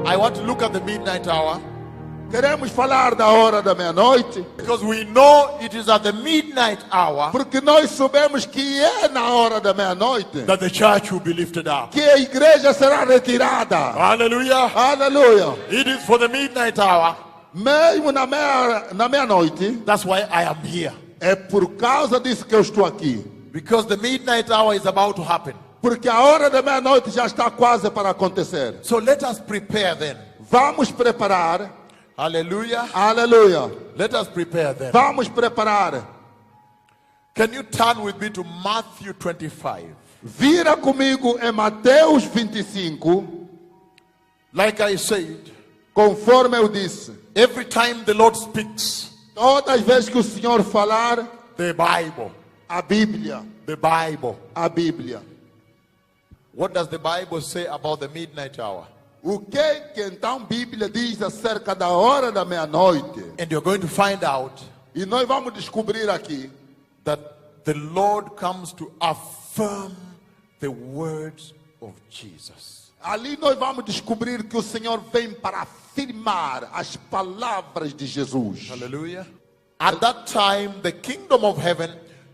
I want to look at the midnight hour Queremos falar da hora da meia-noite, because we know it is at the midnight hour porque nós sabemos que é na hora da meia-noite that the church will be lifted up. que a igreja será retirada. Hallelujah. Aleluia. It is for the midnight hour. Mesmo na meia-noite, That's why I am here. é por causa disso que eu estou aqui. Because the midnight hour is about to happen. Porque a hora da meia-noite já está quase para acontecer. So let us prepare then. Vamos preparar. Hallelujah. Aleluia. Let us prepare then. Vamos preparar. Can you turn with me to Matthew 25? Vira comigo em Mateus 25, Like I said, conforme eu disse. every time the Lord speaks, Todas as vezes que o Senhor falar, the Bible, a Bíblia, the Bible. a Bíblia. What does the Bible say about the midnight hour? O que então a Bíblia diz acerca da hora da meia-noite? And you're going to find out E nós vamos descobrir aqui that the Lord comes to affirm the words of Jesus. ali nós vamos descobrir que o Senhor vem para afirmar as palavras de Jesus. Hallelujah. At that time, the kingdom of heaven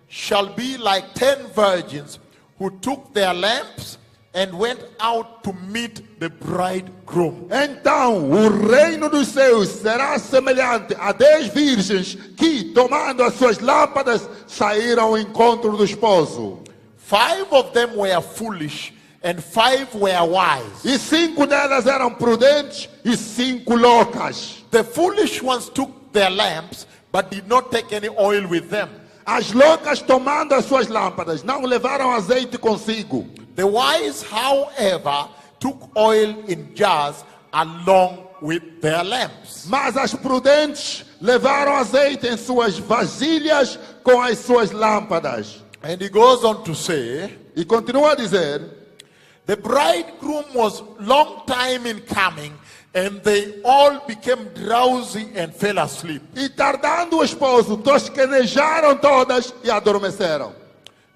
shall be like 10 virgins who took their lamps and went out to meet the bridegroom. Então, o reino dos céus será semelhante a 10 virgens que, tomando as suas lâmpadas, saíram ao encontro do esposo. 5 of them were foolish and 5 were wise. E 5 delas eram prudentes e 5 loucas. The foolish ones took their lamps but did not take any oil with them. As loucas, tomando as suas lâmpadas, não levaram azeite consigo. The wise, however, took oil in jars along with their lamps. Mas as prudentes levaram azeite em suas vasilhas com as suas lâmpadas. And he goes on to say, E continua a dizer: the bridegroom was long time in coming, and they all became drowsy and fell asleep. e tardando o esposo, tosquenejaram todas e adormeceram.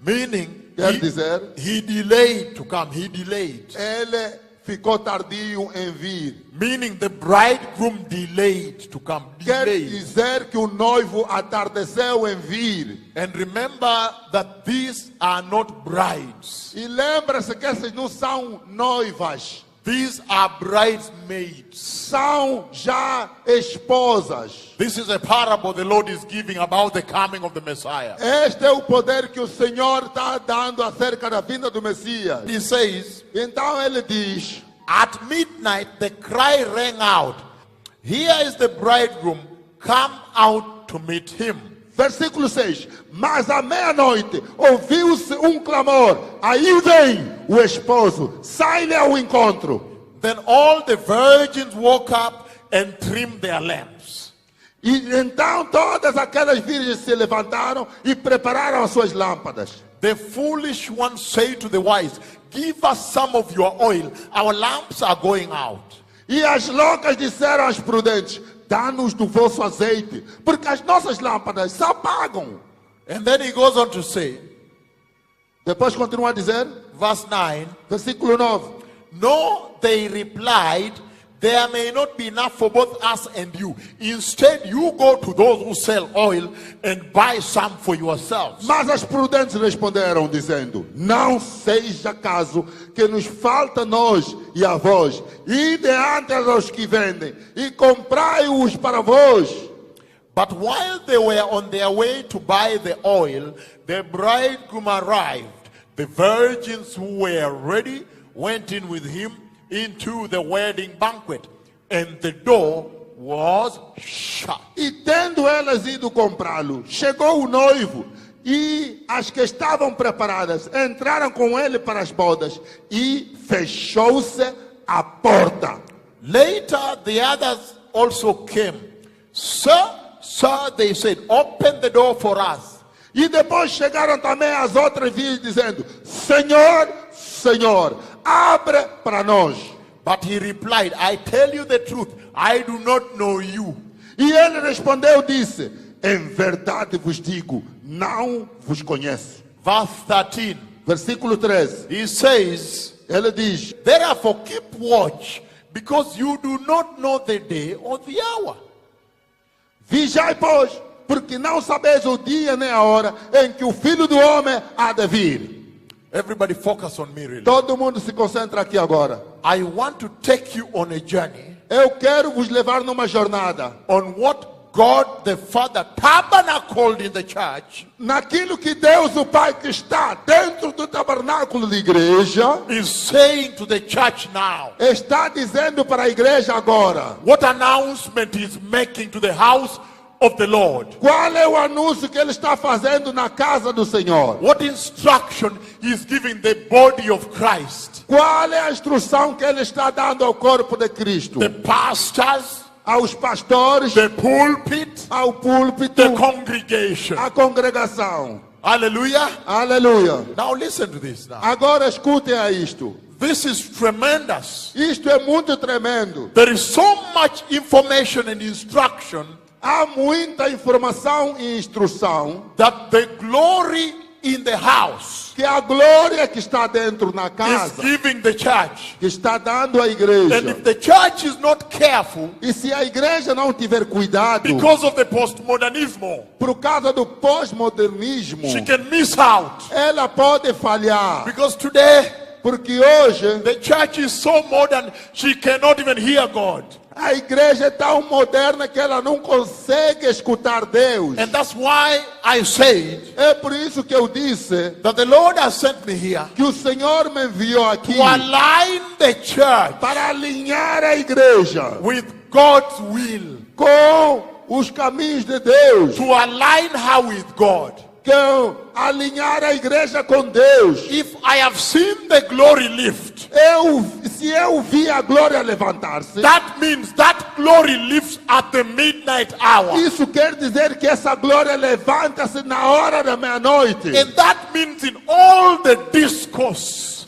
Meaning, Quer dizer, he delayed to come. He delayed. ele ficou tardio em vir. Meaning the bridegroom delayed to come. Quer Delayed. dizer que o noivo atardeceu em vir. And remember that these are not brides. E lembra-se que essas não são noivas, These are bridesmaids. são já esposas. This is a parable the Lord is giving about the coming of the Messiah. Este é o poder que o Senhor está dando acerca da vinda do Messias. He says, Então ele diz: at midnight the cry rang out, here is the bridegroom, come out to meet him. versículo 6: mas à meia-noite ouviu-se clamor, aí vem o esposo, sai-lhe ao encontro. Then all the virgins woke up and trimmed their lamps. E então todas aquelas virgens se levantaram e prepararam as suas lâmpadas. The foolish ones say to the wise, give us some of your oil, our lamps are going out. E as loucas disseram às prudentes: dá-nos do vosso azeite, porque as nossas lâmpadas se apagam. And then he goes on to say, Depois continua a dizer, verse 9, versículo 9: no, they replied, there may not be enough for both us and you. Instead, you go to those who sell oil and buy some for yourselves. mas as prudentes responderam, dizendo: não seja caso que nos falta nós e a vós, ide ante aos que vendem e comprai-os para vós. But while they were on their way to buy the oil, the bridegroom arrived. The virgins who were ready went in with him into the wedding banquet, and the door was shut. E tendo elas ido comprá-lo, chegou o noivo, e as que estavam preparadas entraram com ele para as bodas, e fechou-se a porta. Later, the others also came. Sir, sir, they said, open the door for us. E depois chegaram também as outras vias dizendo: Senhor, Senhor, abre para nós. But he replied, I tell you the truth, I do not know you. E ele respondeu, disse: em verdade vos digo, não vos conheço. Verse 13, Versículo 13, he says, ele diz: therefore keep watch, because you do not know the day or the hour. vigiai, pois, porque não sabeis o dia nem a hora em que o Filho do Homem há de vir. Everybody focus on me really. Todo mundo se concentra aqui agora. I want to take you on a journey Eu quero vos levar numa jornada on what God the Father tabernacled in the church naquilo que Deus o Pai, que está dentro do tabernáculo de igreja, is saying to the church now. está dizendo para a igreja agora. What announcement he's making to the house of the Lord. Qual é o anúncio que ele está fazendo na casa do Senhor? What instruction he's giving the body of Christ. Qual é a instrução que ele está dando ao corpo de Cristo? The pastors, Aos pastores, the pulpit, ao púlpito, the congregation. à congregação. Hallelujah. Aleluia. Now listen to this now. Agora escutem a isto. This is tremendous. Isto é muito tremendo. There is so much information and instruction Há muita informação e instrução that the glory in the house que a glória que está dentro na is casa, giving the church. que está dando à And igreja. if the church is not careful, E se a igreja não tiver cuidado, because of the postmodernism, por causa do pós-modernismo, she can miss out. ela pode falhar. Because today, Porque hoje the church is so modern, she cannot even hear God. a igreja é tão moderna que ela não consegue escutar Deus. And that's why I said É por isso que eu disse that the Lord has sent me here que o Senhor me enviou aqui to align the church para alinhar a igreja with God's will, com os caminhos de Deus, to align her with God. que alinhar a igreja com Deus. If I have seen the glory lift, Se eu vi a glória levantar-se, that means that glory lifts at the midnight hour. isso quer dizer que essa glória levanta-se na hora da meia-noite. And that means in all the discourse,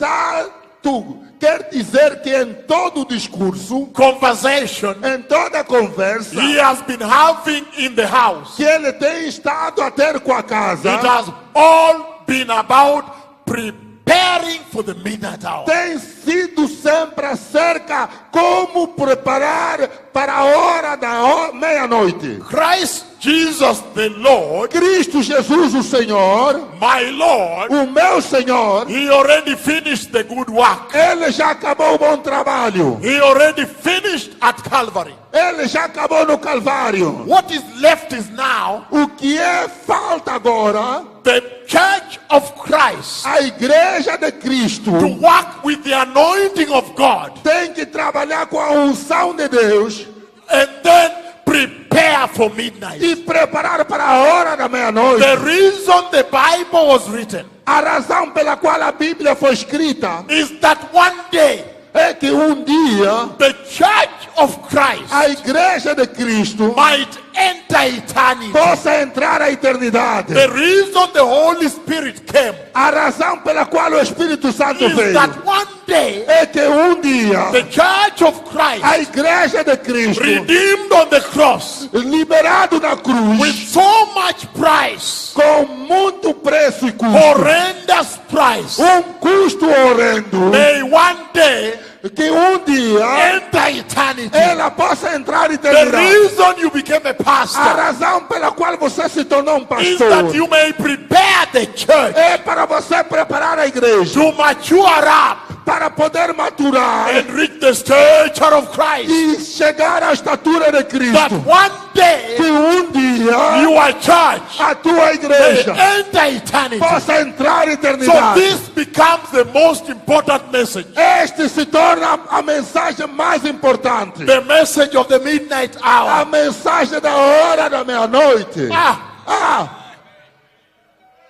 Quer dizer que em todo discurso, conversation em toda conversa he has been having in the house, que ele tem estado a ter com a it casa, has all been about preparing for the midnight hour. tem sido sempre acerca como preparar para a hora da meia-noite. Christ Jesus the Lord, Cristo Jesus, o Senhor, my Lord, o meu Senhor, he already finished the good work. ele já acabou o bom trabalho. He already finished at Calvary. Ele já acabou no Calvário. What is left is now O que falta agora, the church of Christ a igreja de Cristo to work with the anointing of God tem que trabalhar com a unção de Deus and then prepare for midnight. e preparar para a hora da meia-noite. The reason the Bible was written A razão pela qual a Bíblia foi escrita is that one day é que um dia the church of Christ a igreja de Cristo might enter eternity. possa entrar à eternidade. The reason the Holy Spirit came A razão pela qual o Espírito Santo is veio that one day é que um dia the church of Christ, a igreja de Cristo, redeemed on the cross liberado na with cruz, so much price, com muito preço e custo, horrendous price, custo horrendo, may one day que um dia enter eternity. ela possa entrar à The eternidade. reason you became a A pastor razão pela qual você se tornou um is pastor that you may prepare the church é para você preparar a igreja to mature up para poder maturar and reach the stature of Christ. e chegar à estatura de That Cristo. one day Que dia your church a tua may igreja enter eternity. possa entrar em So eternidade. this becomes the most important message. Este se torna a mensagem mais importante. The message of the midnight A hour. mensagem da hora da meia-noite.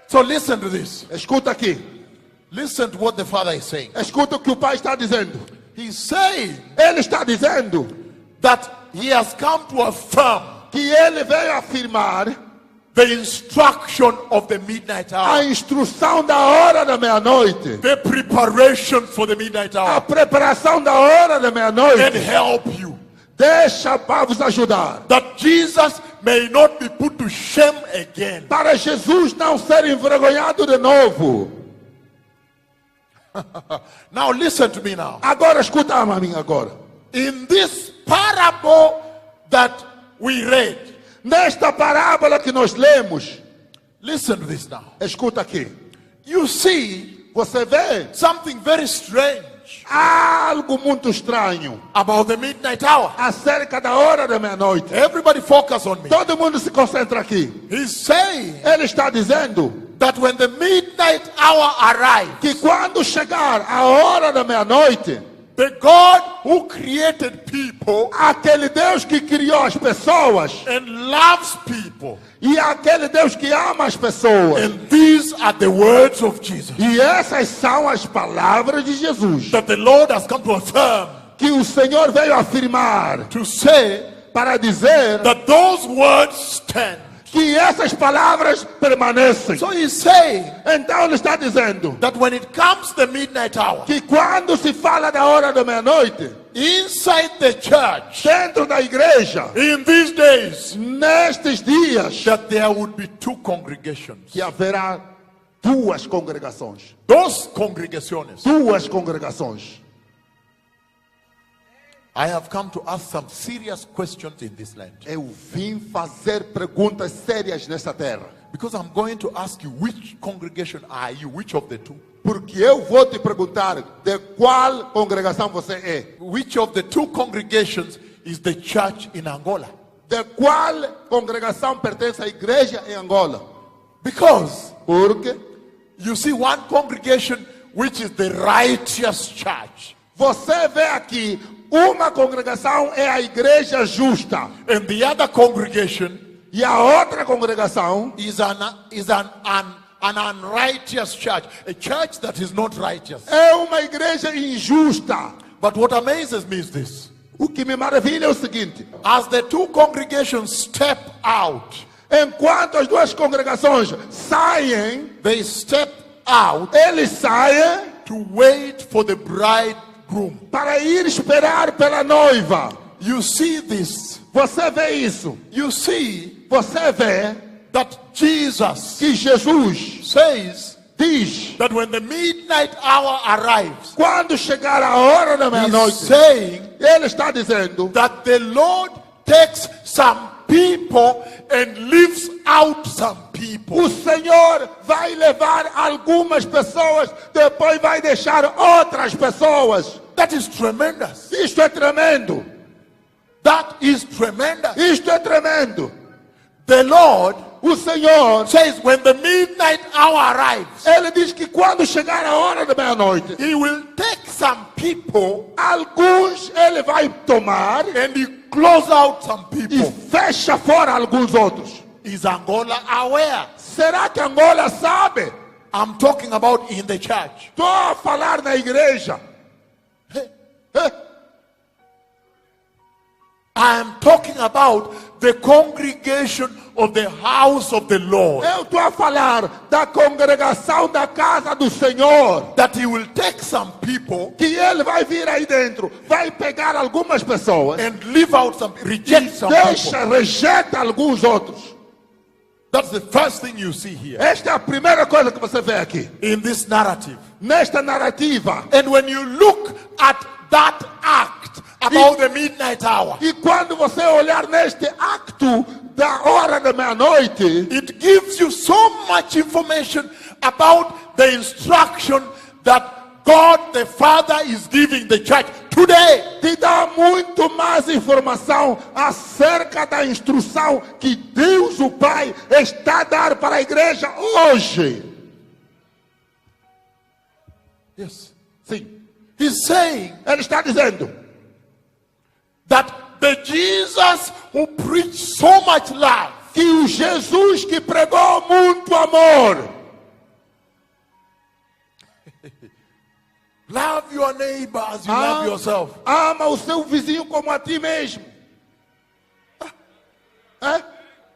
So listen to this. Escuta aqui. Listen to what the Father is saying. Escuta o que o Pai está dizendo. He's saying Ele está dizendo that he has come to affirm que ele veio afirmar the instruction of the midnight a hour. instrução da hora da meia-noite. The preparation for the midnight A hour. preparação da hora da And meia-noite. help you. Deixa para vos ajudar. That Jesus may not be put to shame again. Para Jesus não ser envergonhado de novo. Now listen to me now. Agora escuta a mim agora. In this parable that we read, Nesta parábola que nós lemos, listen to this now. escuta aqui. You see Você vê something very strange algo muito estranho about the midnight hour. acerca da hora da meia-noite. Everybody focus on me. Todo mundo se concentra aqui. He's saying Ele está dizendo that when the midnight hour arrives, que quando chegar a hora da meia-noite, the God who created people aquele Deus que criou as pessoas and loves people, e aquele Deus que ama as pessoas, and these are the words of Jesus, e essas são as palavras de Jesus that the Lord has come to affirm, que o Senhor veio afirmar to say para dizer that those words stand. que essas palavras permanecem. So he's saying Então ele está dizendo that when it comes the midnight hour, que quando se fala da hora da meia-noite, inside the church, dentro da igreja, in these days, nestes dias, that there would be two congregations. que haverá duas congregações. Those congregations. Duas congregações. I have come to ask some serious questions in this land. Eu vim fazer perguntas sérias nesta terra. Because I'm going to ask you, which congregation are you? Which of the two? Porque eu vou te perguntar de qual congregação você é. Which of the two congregations is the church in Angola? De qual congregação pertence à igreja em Angola? Because Porque you see one congregation which is the righteous church, você vê aqui, uma congregação é a igreja justa. and the other congregation E a outra congregação is an unrighteous church, a church that is not righteous. é uma igreja injusta. But what amazes me is this: O que me maravilha é o seguinte: as the two congregations step out, enquanto as duas congregações saem, they step out eles saem to wait for the bridegroom. para ir esperar pela noiva. You see this. Você vê isso? You see Você vê that Jesus que Jesus says diz: that when the midnight hour arrives, quando chegar a hora da he's meia-noite, saying ele está dizendo that the Lord takes some people and leaves out some people. o Senhor vai levar algumas pessoas, depois vai deixar outras pessoas. That is tremendous. Isto é tremendo. That is tremendous. Isto é tremendo. The Lord O Senhor, says when the midnight hour arrives, ele diz que quando chegar a hora da meia-noite, he will take some people alguns ele vai tomar and he close out some e people. fecha fora alguns outros. Is Angola aware? Será que Angola sabe? I'm talking about in the church. Estou a falar na igreja. I am talking about the congregation of the house of the Lord. Eu estou a falar da congregação da casa do Senhor. That he will take some people Que ele vai vir aí dentro, vai pegar algumas pessoas, and leave out some, reject some deixa, people. rejeita alguns outros. That's the first thing you see here Esta é a primeira coisa que você vê aqui, in this narrative. nesta narrativa. And when you look at that act about the midnight hour, E quando você olhar neste acto da hora da meia-noite, it gives you so much information about the instruction that God the Father is giving the church today. te dá muito mais informação acerca da instrução que Deus o Pai está a dar para a igreja hoje. Yes. Sim, He's saying ele está dizendo that the Jesus who preached so much love que o Jesus que pregou muito amor, love your neighbor as you love yourself. ama o seu vizinho como a ti mesmo. É?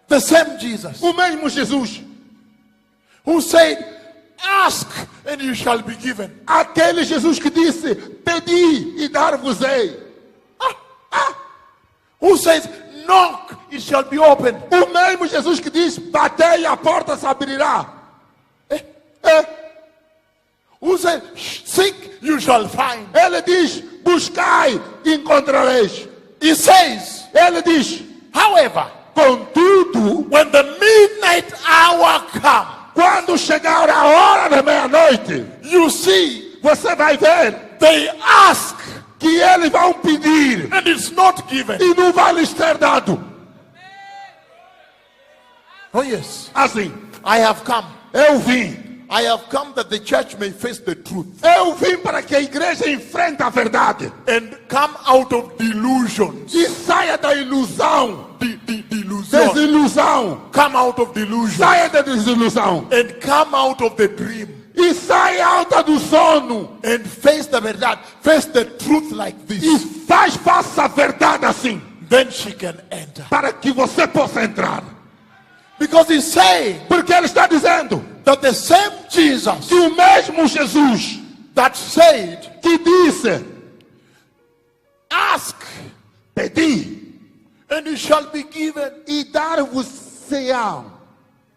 The same Jesus O mesmo Jesus, who said, ask and you shall be given. aquele Jesus que disse: pedi e dar-vos-ei. Who says, knock, it shall be opened. O mesmo Jesus que diz: batei e a porta se abrirá. Who says, seek, you shall find. Ele diz: buscai e encontrareis. He says, Ele diz: however, contudo, when the midnight hour comes, quando chegar a hora da meia-noite, you see, você vai ver they ask que eles vão pedir and it's not given. e não vai lhes ser dado. Oh yes, Assim, I have come. eu vim. I have come that the church may face the truth Eu vim para que a igreja enfrente a verdade and come out of delusions. e saia da ilusão, Delusion. desilusão. Come out of delusion Saia da desilusão and come out of the dream e saia alta do sono and face the verdad. Face the truth like e this. faça a verdade assim, Then she can enter. para que você possa entrar. Because he's saying Porque ele está dizendo that the same Jesus que o mesmo Jesus that said, que disse: ask pedi and it shall be given. e dar-vos-se-á.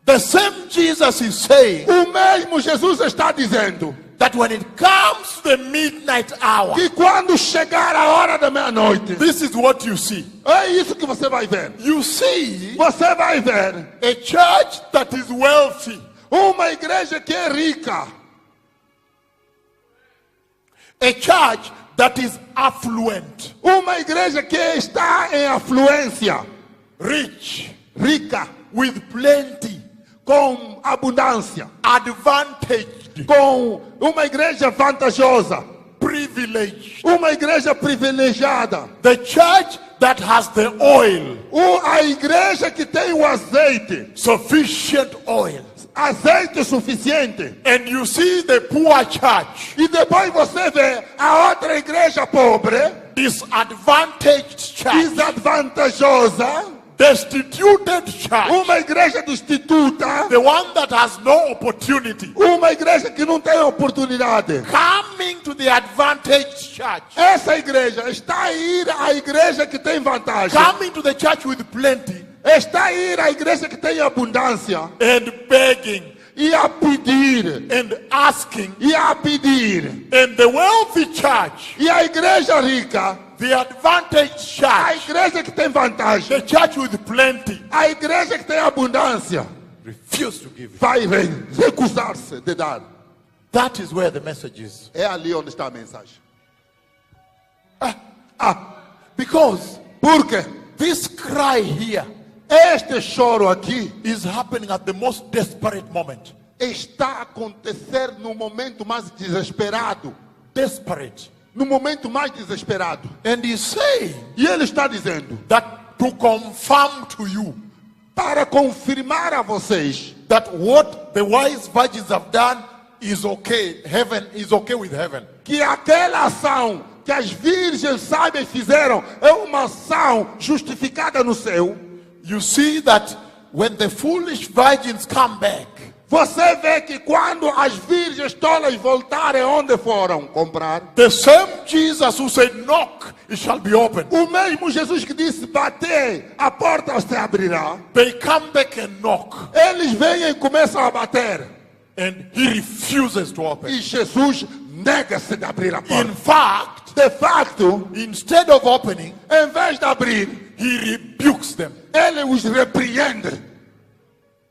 The same Jesus is saying O mesmo Jesus está dizendo that when it comes to the midnight hour, que quando chegar a hora da meia-noite, this is what you see. é isso que você vai ver. You see Você vai ver a church that is wealthy, uma igreja que é rica, a church that is affluent, uma igreja que está em afluência, rich, rica, with plenty, com abundância, advantaged, com uma igreja vantajosa, privileged. uma igreja privilegiada, The church that has the oil, a igreja que tem o azeite, sufficient oil. azeite suficiente. And you see the poor church, E depois você vê a outra igreja pobre, disadvantaged church, desvantajosa, destituted church, uma igreja destituta, the one that has no opportunity, uma igreja que não tem oportunidade. coming to the advantaged church, Essa igreja está a ir à igreja que tem vantagem, coming to the church with plenty está a ir à igreja que tem abundância and begging e a pedir, and asking. e a pedir. And the wealthy church, E a igreja rica, the advantaged a church, igreja que tem vantagem, the church with plenty, a igreja que tem abundância, refuse to give it. vai recusar-se de dar. That is where the message is. É ali onde está a mensagem. Because Porque this cry here este choro aqui is happening at the most desperate moment. está a acontecer no momento mais desesperado. Desperate. No momento mais desesperado. And he's saying E ele está dizendo, that to confirm to you para confirmar a vocês that what the wise virgins have done is okay. Heaven is okay with heaven. que aquela ação que as virgens sábias fizeram é uma ação justificada no céu. You see that when the foolish virgins come back, Você vê que quando as virgens tolas voltarem onde foram comprar, the same Jesus who said, knock, it shall be opened. o mesmo Jesus que disse, bater, a porta se abrirá. They come back and knock, Eles vêm e começam a bater. and he refuses to open. E Jesus nega-se de abrir a In porta. fact, De facto, instead of opening, em vez de abrir, he rebukes them. ele os repreende.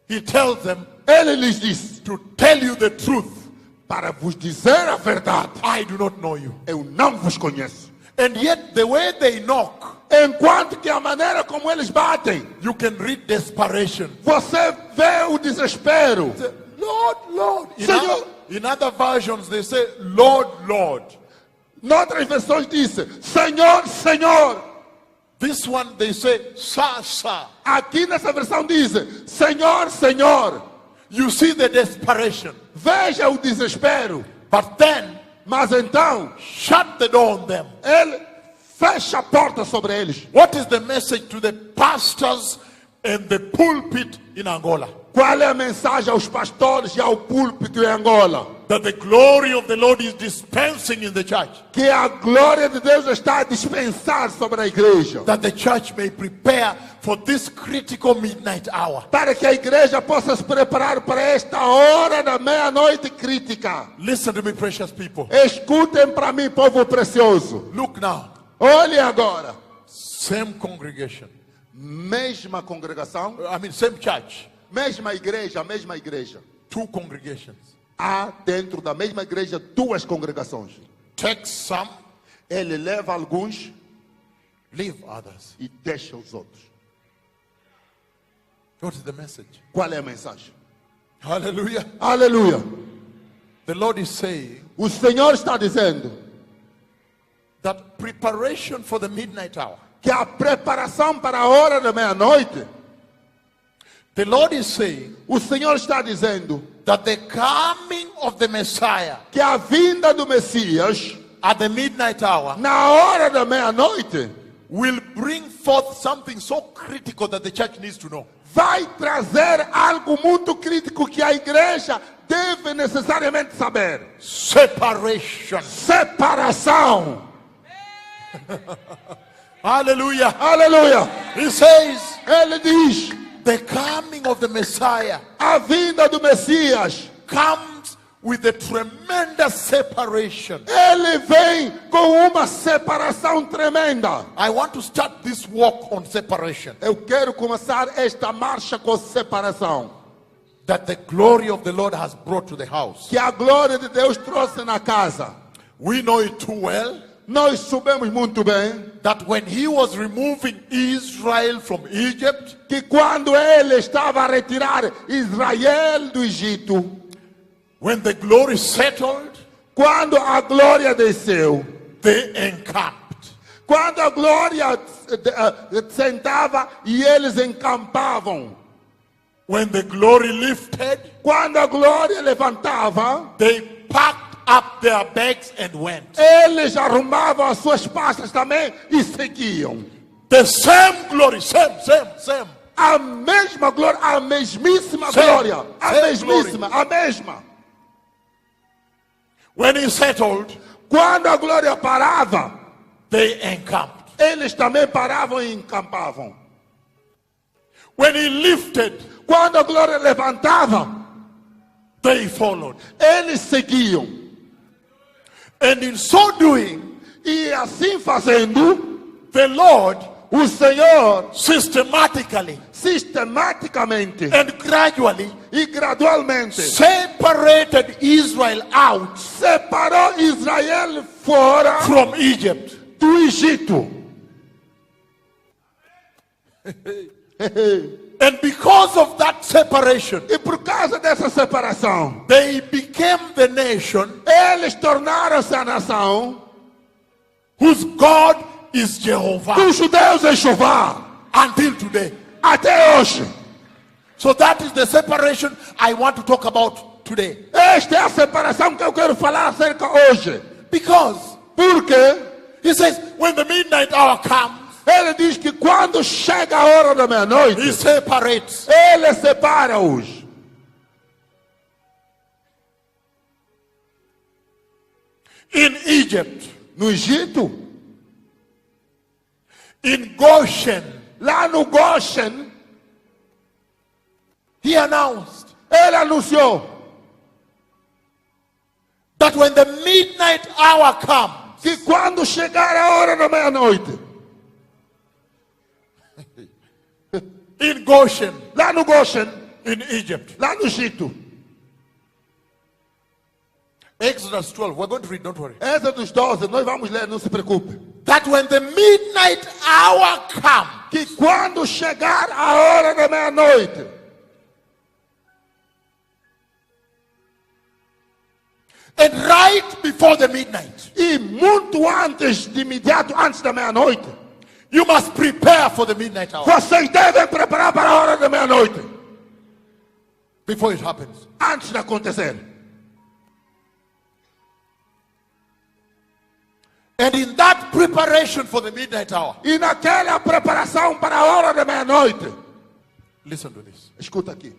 He tells them Ele lhes diz, to tell you the truth. para vos dizer a verdade, I do not know you. eu não vos conheço. And yet, the way they knock, Enquanto que a maneira como eles batem, you can read desperation. você vê o desespero. Lord, Lord. Senhor. In other versions, they say, Lord, Lord. Noutras versões diz, Senhor, Senhor. This one, they say, Sir, Sir. Aqui nessa versão diz, Senhor, Senhor. You see the desperation. Veja o desespero. But then, Mas então, shut the door on them. ele fecha a porta sobre eles. What is the message to the pastors and the pulpit in Angola? Qual é a mensagem aos pastores e ao púlpito em Angola? That the glory of the Lord is dispensing in the church. Que a glória de Deus está a dispensar sobre a igreja. That the church may prepare for this critical midnight hour. Para que a igreja possa se preparar para esta hora da meia-noite crítica. Listen to me, precious people. Escutem para mim, povo precioso. Look now. Olhem agora. Same congregation. Mesma congregação, Same church. mesma igreja. Two congregations. Há dentro da mesma igreja duas congregações. Take some, Ele leva alguns leave others. e deixa os outros. What is the message? Qual é a mensagem? Hallelujah. Aleluia. The Lord is saying O Senhor está dizendo that preparation for the midnight hour. que a preparação para a hora da meia-noite, The Lord is saying o Senhor está dizendo that the coming of the Messiah que a vinda do Messias at the midnight hour na hora da meia-noite will bring forth something so critical that the church needs to know. vai trazer algo muito crítico que a igreja deve necessariamente saber. Separation. Separação. Hallelujah. Aleluia. He says Ele diz, the coming of the Messiah a vinda do Messias, comes with a tremendous separation. ele vem com uma separação tremenda. I want to start this walk on separation. Eu quero começar esta marcha com separação. That the glory of the Lord has brought to the house. Que a glória de Deus trouxe na casa. We know it too well Nós sabemos muito bem that when he was removing Israel from Egypt, que quando ele estava a retirar Israel do Egito, when the glory settled, quando a glória desceu, they encamped. quando a glória sentava e eles encampavam, When the glory lifted, quando a glória levantava, they packed up their bags and went. eles arrumavam as suas pastas também e seguiam. The same glory, same. A mesma glória, a mesmíssima Same. glória, a Same mesmíssima, a mesma. When he settled, Quando a glória parava, they encamped. eles também paravam e encampavam. When he lifted, Quando a glória levantava, they followed. eles seguiam. And in so doing, E assim fazendo, the Lord o Senhor systematically sistematicamente and gradually e gradualmente separated Israel out separou Israel fora from Egypt. do Egito. And because of that separation, E por causa dessa separação, they became the nation eles tornaram-se a nação whose God is Jehovah cujo Deus é Jeová until today. até hoje. So that is the separation I want to talk about today. Esta é a separação que eu quero falar acerca hoje. Because Porque he says, when the midnight hour comes, ele diz que quando chega a hora da he meia-noite, separates. ele separa-os. In Egypt, No Egito, in Goshen, lá no Goshen, he announced ele anunciou that when the midnight hour comes, que quando chegar a hora da meia-noite, in Goshen, lá no Goshen, in Egypt, lá no Egito, Exodus 12, we're going to read, don't worry. Êxodo 12, nós vamos ler, não se preocupe. That when the midnight hour comes, Que quando chegar a hora da meia-noite, and right before the midnight, e muito antes, de imediato antes da meia-noite, you must prepare for the midnight hour vocês devem preparar para a hora da meia-noite, before it happens. antes de acontecer. And in that preparation for the midnight hour, E naquela preparação para a hora da meia-noite, listen to this. escuta aqui.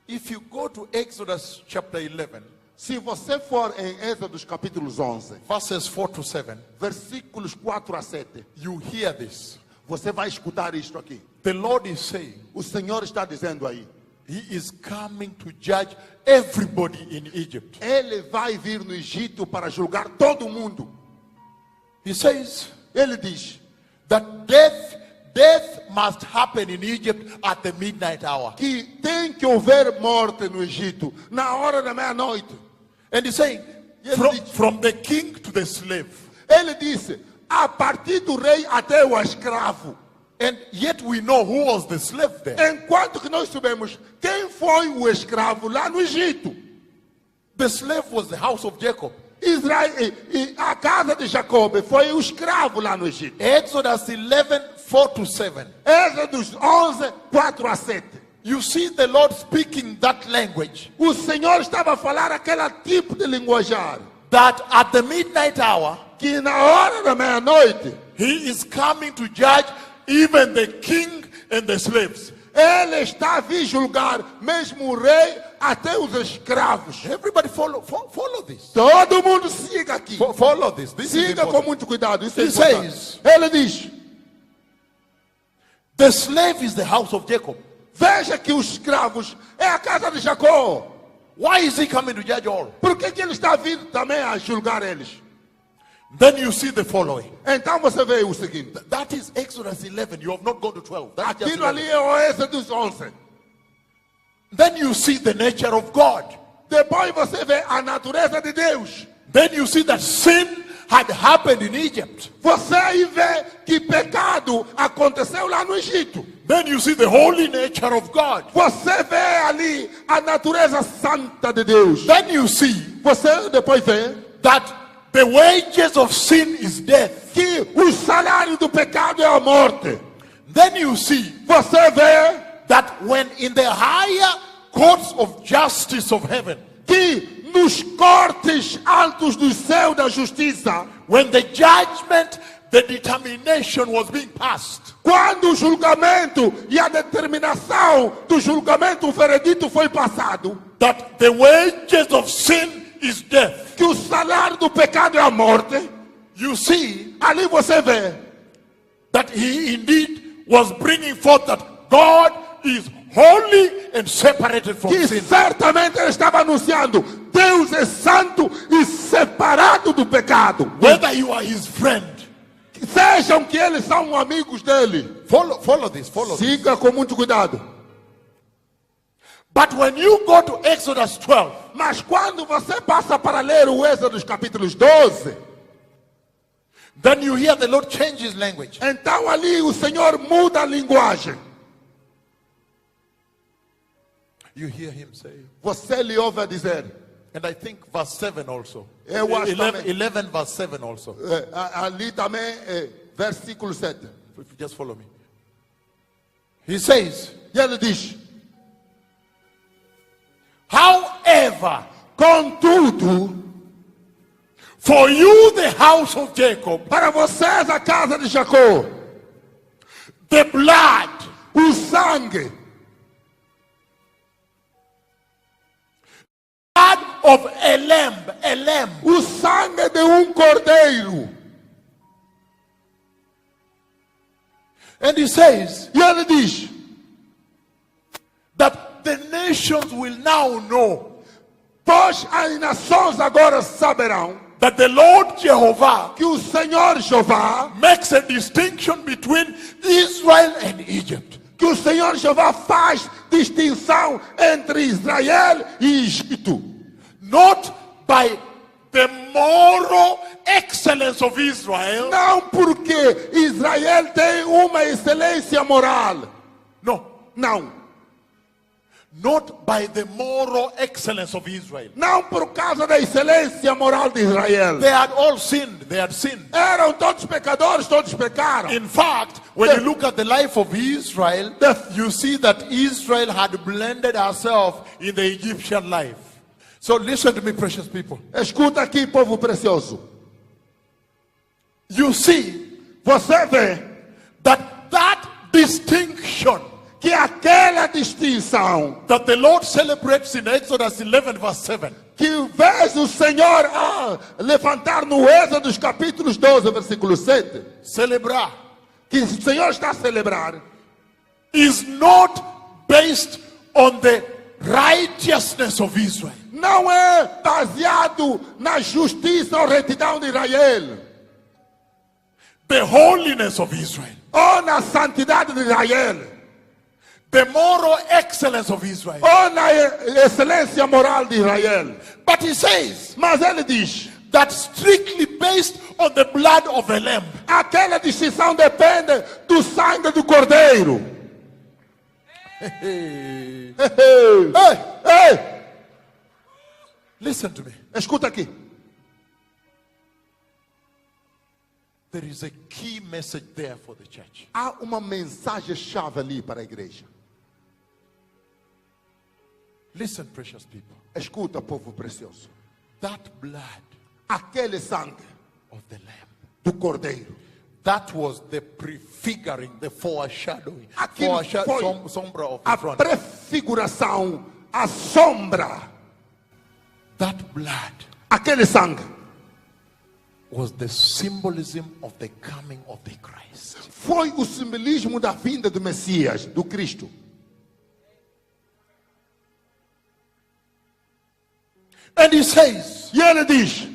If you go to Exodus chapter 11, Se você for em Êxodos capítulos 11, verses 4 to 7, versículos 4 a 7, you hear this. você vai escutar isto aqui. The Lord is saying, O Senhor está dizendo aí, He is coming to judge everybody in Egypt. Ele vai vir no Egito para julgar todo mundo. He says Ele diz that death must happen in Egypt at the midnight hour. que tem que haver morte no Egito na hora da meia-noite. And he's saying, from the king to the slave. Ele disse, a partir do rei até o escravo. And yet we know who was the slave there. Enquanto que nós sabemos quem foi o escravo lá no Egito. The slave was the house of Jacob. Israel, e a casa de Jacob foi o escravo lá no Egito. Exodus 11, 4 to 7. Êxodos 11, 4 a 7. You see the Lord speaking that language. O Senhor estava a falar aquele tipo de linguajar. That at the midnight hour, Que na hora da meia-noite, He is coming to judge even the king and the slaves. Ele está a vir julgar mesmo o rei até os escravos. Everybody follow this. Todo mundo siga aqui. Follow this. This is Siga com important. muito cuidado. Isso é He importante. says, Ele diz, the slave is the house of Jacob. veja que os escravos é a casa de Jacó. Why is he coming to judge all? Por que ele está vindo também a julgar eles? Then you see the following. Então você vê o seguinte. That is Exodus 11. You have not gone to 12. That's just Aquilo 11. ali é o Êxodo 11. Then you see the nature of God. Depois você vê a natureza de Deus. Then you see that sin had happened in Egypt. Você aí vê que pecado aconteceu lá no Egito. Then you see the holy nature of God. Você vê ali a natureza santa de Deus. Then you see Você depois vê that the wages of sin is death. que o salário do pecado é a morte. Then you see Você vê that when in the higher courts of justice of heaven, que nos cortes altos do céu da justiça, when the judgment, the determination was being passed, quando o julgamento e a determinação do julgamento, o veredito foi passado, that the wages of sin is death. que o salário do pecado é a morte, You see ali você vê that he indeed was bringing forth that God is holy and separated from que sin. certamente ele estava anunciando, Deus é santo e separado do pecado. Whether you are his friend, Sejam que eles são amigos dele. follow this. Siga com muito cuidado. But when you go to Exodus 12, Mas quando você passa para ler o Êxodo dos capítulos 12, then you hear the Lord change his language. então ali o Senhor muda a linguagem. You hear him say, Você lhe ouve a dizer, and I think verse 7 also. Eu acho 11, também. 11 verse 7 also. ali também, versículo 7. If you just follow me. He says, E ele diz, however, contudo, for you the house of Jacob, para vocês a casa de Jacó, the blood o sangue of a lamb, o sangue de cordeiro. and he says E ele diz, that the nations will now know pois as nações agora saberão that the Lord Jehovah que o Senhor Jeová, makes a distinction between Israel and Egypt. que o Senhor Jeová faz distinção entre Israel e Egito. Not by the moral excellence of Israel. Não porque Israel tem uma excelência moral. No, Não. not by the moral excellence of Israel. Não por causa da excelência moral de Israel. They had all sinned. They had sinned. Eram todos pecadores, todos pecaram. In fact, when you look at the life of Israel, you see that Israel had blended herself in the Egyptian life. So listen to me, precious people. Escuta aqui, povo precioso. You see Você vê that distinction que aquela distinção that the Lord celebrates in Exodus 11 verse 7 que vês o Senhor levantar no Êxodo capítulos 12, versículo 7, celebrar que o Senhor está a celebrar, is not based on the righteousness of Israel. não é baseado na justiça ou retidão de Israel, The holiness of Israel. ou na santidade de Israel, The moral excellence of Israel. ou na excelência moral de Israel. But he says Mas ele diz, that strictly based on the blood of a lamb. aquela distinção depende do sangue do cordeiro. Hey, Ei, listen to me. escuta aqui. There is a key message there for the church. Há uma mensagem-chave ali para a igreja. Listen, precious people. Escuta, povo precioso. That blood Aquele sangue of the lamb, do cordeiro, that was the prefiguring, the foreshadowing, aquilo foi sombra of a the front. prefiguração, a sombra. That blood Aquele sangue was the symbolism of the coming of the Christ. foi o simbolismo da vinda do Messias, do Cristo. And he says E ele diz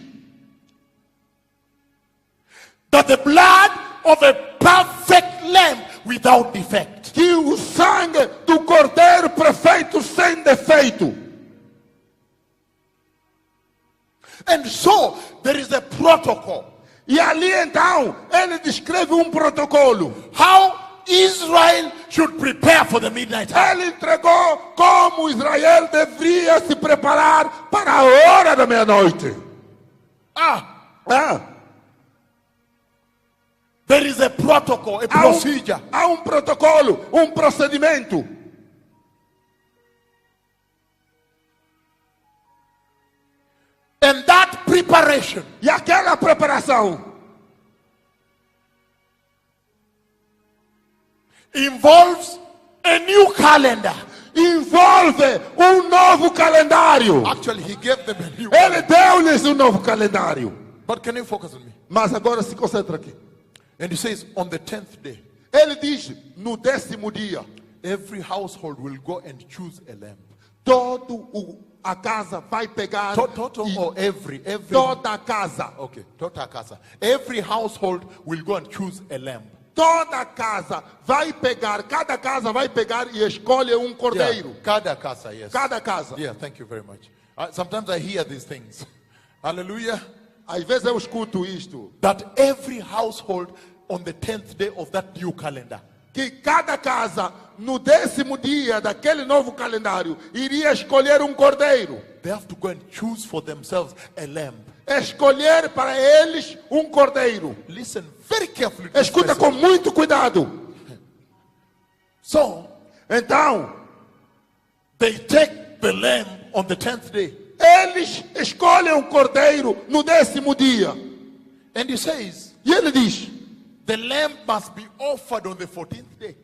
that the blood of a perfect lamb without defect. que o sangue do cordeiro perfeito, sem defeito. And so there is a protocol. E ali então ele descreve um protocolo. How Israel should prepare for the midnight hour. Ele entregou como Israel deveria se preparar para a hora da meia-noite. There is a protocol, a procedure. Há um protocolo, um procedimento. And that preparation E aquela preparação involves a new calendar. envolve um novo calendário. Actually, he gave them a new Ele calendar. deu-lhes um novo calendário. But can you focus on me? Mas agora se concentra aqui. And he says, on the 10th day, Ele diz, no 10º dia, every household will go and choose a lamb. a casa vai pegar. Total or every? Toda a casa. Okay, total casa. Every household will go and choose a lamb. Toda casa vai pegar, cada casa vai pegar e escolhe um cordeiro. Yeah, cada casa, yes. Cada casa. Yeah, thank you very much. Sometimes I hear these things. Hallelujah. Às vezes eu escuto isto. That every household on the 10th day of that new calendar, Que cada casa, no 10º dia daquele novo calendário, iria escolher um cordeiro. they have to go and choose for themselves a lamb. Escolher para eles um cordeiro. Listen very carefully to this Escuta message. com muito cuidado. So, Então, they take the lamb on the 10th day. eles escolhem um cordeiro no 10º dia. And he says, E ele diz, the lamb must be offered on the 14th day.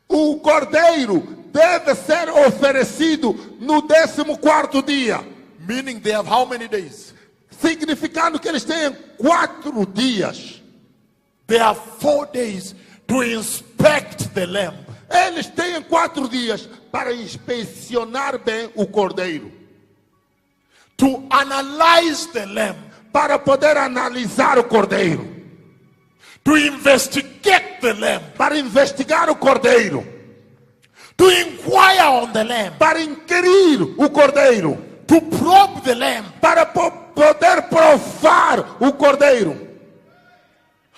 o cordeiro deve ser oferecido no 14º dia. Meaning they have how many days? Significando que eles têm 4 dias. They have 4 days to inspect the lamb. Eles têm 4 dias para inspecionar bem o cordeiro. To analyze the lamb. Para poder analisar o cordeiro. To investigate the lamb. Para investigar o cordeiro. To inquire on the lamb. Para inquirir o cordeiro. To probe the lamb. Para poder provar o cordeiro.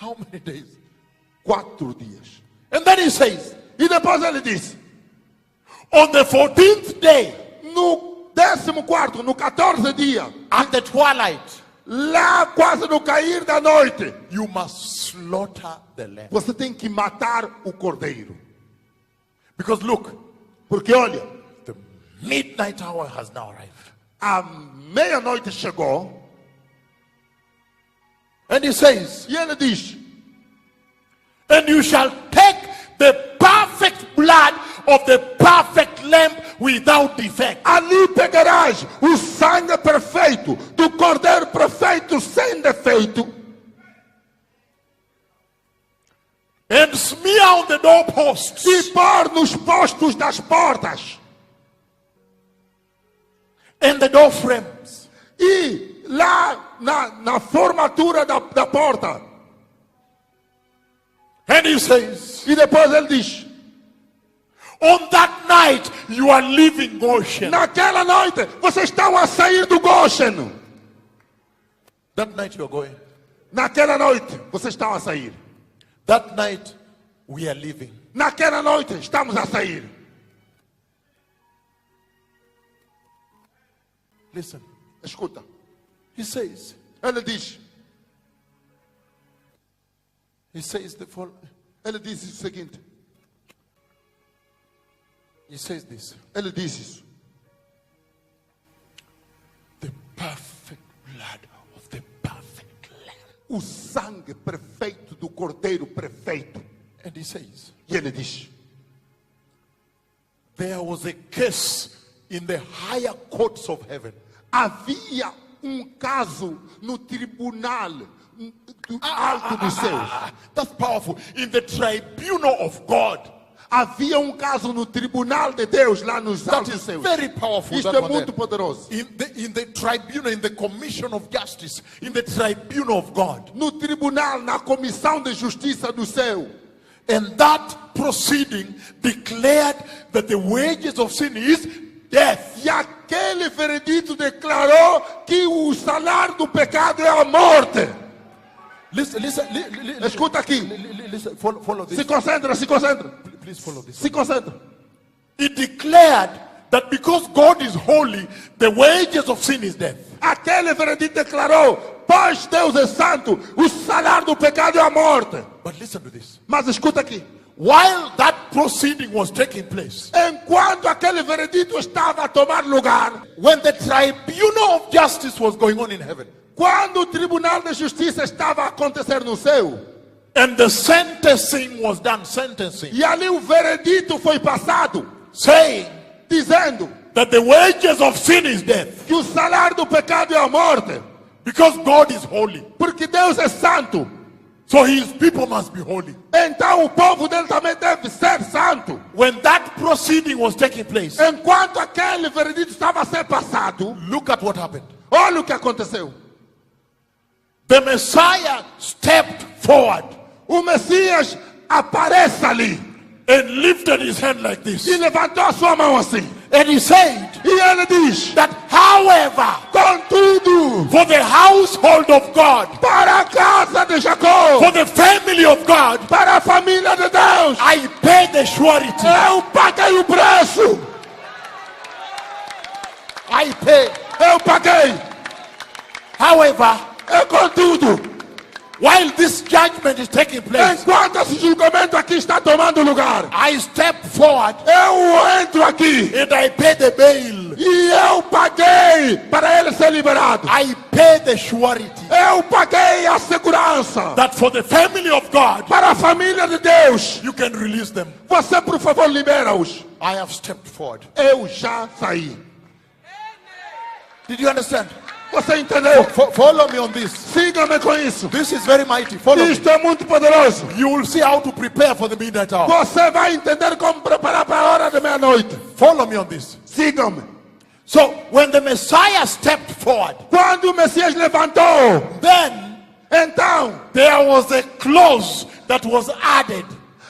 How many days? 4 dias. And then he says, E depois ele diz, on the 14th day, no 14º, no 14 dia, at the twilight, lá quase no cair da noite, you must slaughter the lamb. você tem que matar o cordeiro. Because look, Porque olha, the midnight hour has now arrived. a meia-noite chegou, And he says, e ele diz, and you shall take the perfect blood of the perfect lamb without defect. ali pegarás o sangue perfeito do cordeiro perfeito sem defeito, And smear on the doorposts e pôr nos postos das portas, and the door frames. e lá na formatura da porta. And he says, E depois ele diz, on that night you are leaving Goshen. naquela noite vocês estão a sair do Goshen. That night you are going. Naquela noite vocês estão a sair. That night we are leaving. Naquela noite estamos a sair. Listen, Escuta, he says ele diz the following. ele diz o seguinte, He says this. ele diz isso. The perfect blood of the perfect lamb. O sangue perfeito do cordeiro perfeito. And he says, E ele diz, there was a case in the higher courts of heaven. havia caso no tribunal do alto dos céus. That's powerful. In the tribunal of God. Havia caso no tribunal de Deus lá nos That altos is céus. very powerful. Isto that é one muito there. poderoso. In the tribunal, in the commission of justice, in the tribunal of God. No tribunal, na comissão de justiça do céu. And that proceeding declared that the wages of sin is death. E aquele veredito declarou que o salário do pecado é a morte. Listen, Escuta aqui. listen, follow this. Se concentra, se concentra. Please follow this. Se concentra. It declared that because God is holy, the wages of sin is death. Aquele veredito declarou, pois Deus é santo, o salário do pecado é a morte. But listen to this. Mas escuta aqui. While that proceeding was taking place, Enquanto aquele veredito estava a tomar lugar, when the tribunal of justice was going on in heaven, quando o tribunal de justiça estava a acontecer no céu, and the sentencing was done, sentencing, e ali o veredito foi passado, saying dizendo that the wages of sin is death, que o salário do pecado é a morte, because God is holy, porque Deus é santo, so his people must be holy. então o povo dele também deve ser santo. When that proceeding was taking place, Enquanto aquele veredito estava a ser passado, look at what happened. olha o que aconteceu. The Messiah stepped forward O Messias aparece ali and lifted his hand like this. e levantou a sua mão assim. And he said E ele diz, that, however, contudo, for the household of God, para a casa de Jacó, for the family of God, para a família de Deus, I pay the surety. eu paguei o preço. I pay. Eu paguei. However, Contudo, while this judgment is taking place, enquanto esse julgamento aqui está tomando lugar, I step forward eu entro aqui and I pay the bail. e eu paguei para ele ser liberado. I pay the surety Eu paguei a segurança that for the family of God, para a família de Deus. you can release them. Você, por favor, libera-os. I have stepped forward. Eu já saí. Did you understand? Você entendeu? Follow me on this. Siga-me com isso. This is very mighty. Follow me. Isto é muito poderoso. You will see how to prepare for the midnight hour. Você vai entender como preparar para a hora da meia-noite. Follow me on this. Sigam-me. So, when the Messiah stepped forward, Quando o Messias levantou, then então there was a clause that was added.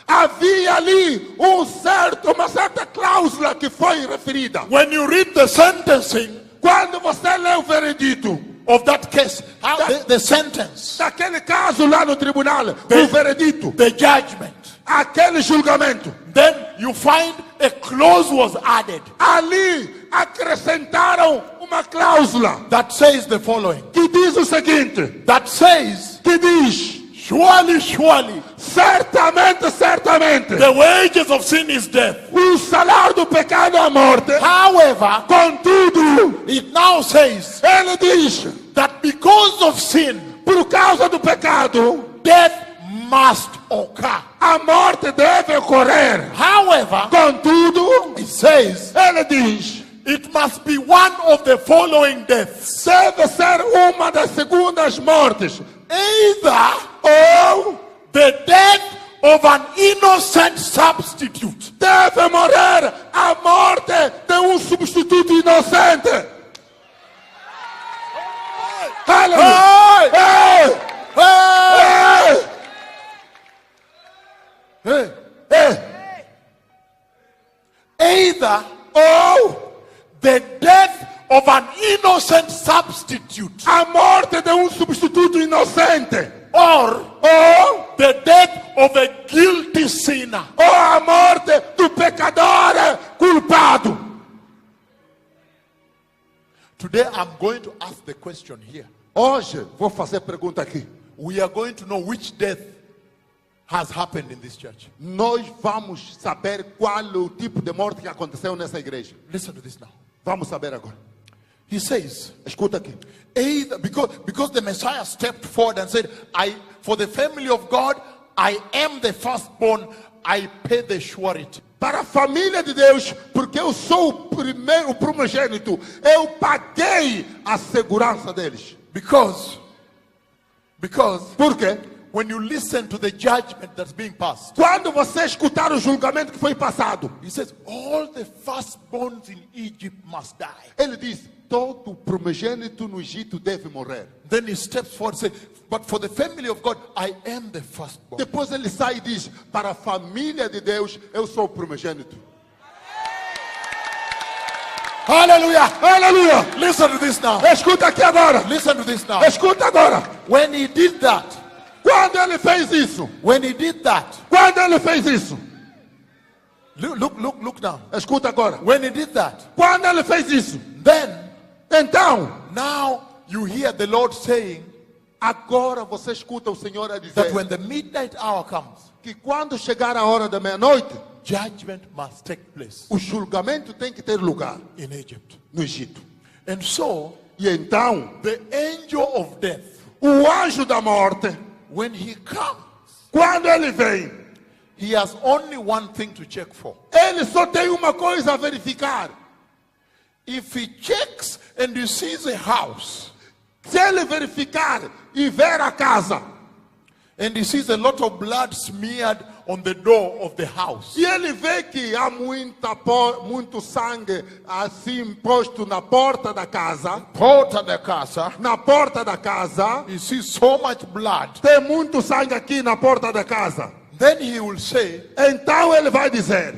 havia ali uma certa cláusula que foi referida. When you read the sentencing, Quando você lê o veredito, of that case, how the sentence, daquele caso lá no tribunal, o veredito, the judgment, aquele julgamento, then you find a clause was added ali acrescentaram uma cláusula that says the following. que diz o seguinte, That says, que diz, surely, surely, certamente, certamente, the wages of sin is death. o salário do pecado é a morte. However, Contudo, it now says ele diz, that because of sin, por causa do pecado, death must occur. a morte deve ocorrer. However, Contudo, it says ele diz, it must be one of the following deaths. deve ser uma das segundas mortes, Either ou the death of an innocent substitute, deve morrer a morte de substituto inocente. Aleluia! Hey! Ei! Hey! Ei! Either Ou the death of an innocent substitute, a morte de substituto inocente, or ou the death of a guilty sinner. a morte do pecador culpado. Today I'm going to ask the question here. Hoje vou fazer pergunta aqui. We are going to know which death has happened in this church. Nós vamos saber qual é o tipo de morte que aconteceu nessa igreja. Listen to this now. Vamos saber agora. He says, Escuta aqui. either because the Messiah stepped forward and said, for the family of God, I am the firstborn, I pay the surety. Para a família de Deus, porque eu sou o primeiro, o primogênito, eu paguei a segurança deles. Because Por quê? when you listen to the judgment that's being passed, Quando você escutar o julgamento que foi passado, he says, all the firstborns in Egypt must die. ele diz, todo primogênito no Egito deve morrer. Then he steps forward and says, but for the family of God, I am the firstborn. Depois ele sai e diz, para a família de Deus, eu sou o primogênito. Hallelujah! Aleluia! Listen to this now. Escuta aqui agora. Listen to this now. Escuta agora. When he did that, Quando ele fez isso, quando ele fez isso, look now. escuta agora. When he did that, Quando ele fez isso, then então, now you hear the Lord saying agora você escuta o Senhor a that dizer when the midnight hour comes, que quando chegar a hora da meia-noite, judgment must take place o julgamento tem que ter lugar in Egypt. no Egito. And so, E então, the angel of death, o anjo da morte, when he comes, quando ele vem, he has only one thing to check for. ele só tem uma coisa a verificar. If he checks and he sees a house, Se ele verificar e ver a casa, and he sees a lot of blood smeared on the door of the house, e ele vê que há muito sangue assim posto na porta da casa, porta da casa, na porta da casa, he sees so much blood, tem muito sangue aqui na porta da casa. then he will say, Então ele vai dizer,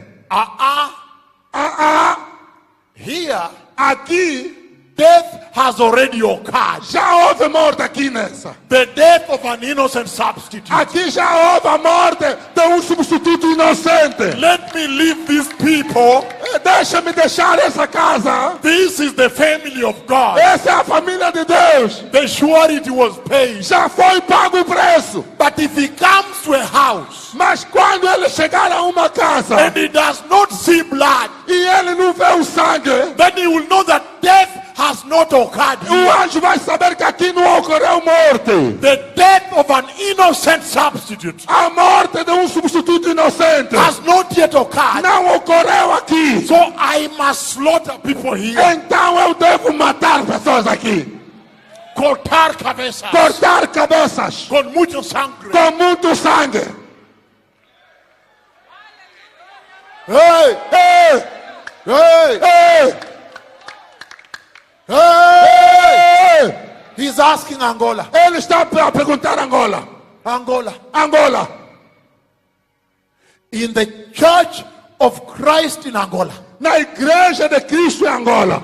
here aqui death has already occurred. já houve morte aqui nessa. The death of an innocent substitute. Aqui já houve a morte de substituto inocente. Let me leave these people. Deixa-me deixar essa casa. This is the family of God. Essa é a família de Deus. The surety was paid. Já foi pago o preço. But if he comes to a house Mas quando ele chegar a uma casa and he does not see blood, e ele não vê o sangue, then he will know that death has not occurred o here. anjo vai saber que aqui não ocorreu morte. The death of an innocent substitute A morte de substituto inocente has not yet occurred. não ocorreu aqui. So I must slaughter people here. Então eu devo matar pessoas aqui. Cortar cabeças. Cortar cabeças Con mucho sangre. com muito sangue. Hey! Ei, Hey! ei, Hey! ei. He's asking Angola. Ele está a perguntar a Angola. Angola. In the church of Christ in Angola, Na igreja de Cristo em Angola.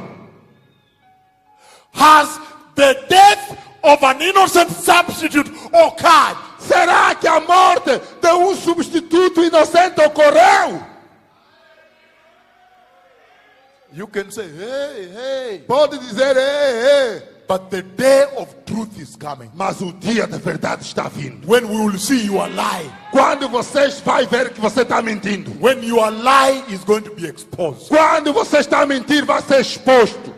has the death of an innocent substitute occurred. Será que a morte de substituto inocente ocorreu? You can say, hey, hey. Pode dizer, ei. But the day of truth is coming. Mas o dia da verdade está vindo. When we will see you are lying. Quando vocês vão ver que você está mentindo. When your lie is going to be exposed. Quando você está a mentir, vai ser exposto.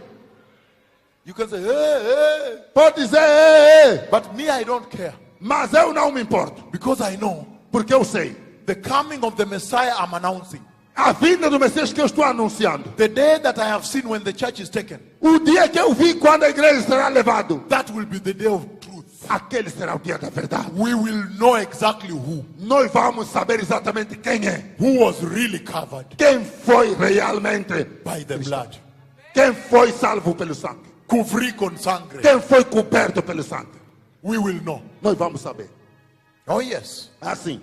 You can say, hey, hey. Pode dizer, ei. But me, I don't care. Mas eu não me importo. Because I know Porque eu sei. the coming of the Messiah I'm announcing. A vinda do Messias que eu estou anunciando. The day that I have seen when the church is taken. O dia que eu vi quando a igreja será levado. That will be the day of truth. Aquele será o dia da verdade. We will know exactly who. Nós vamos saber exatamente quem é. Who was really covered Quem foi realmente. by the blood. Quem foi salvo pelo sangue. Cobri con sangre. Quem foi coberto pelo sangue. We will know. Nós vamos saber. Oh yes. Assim.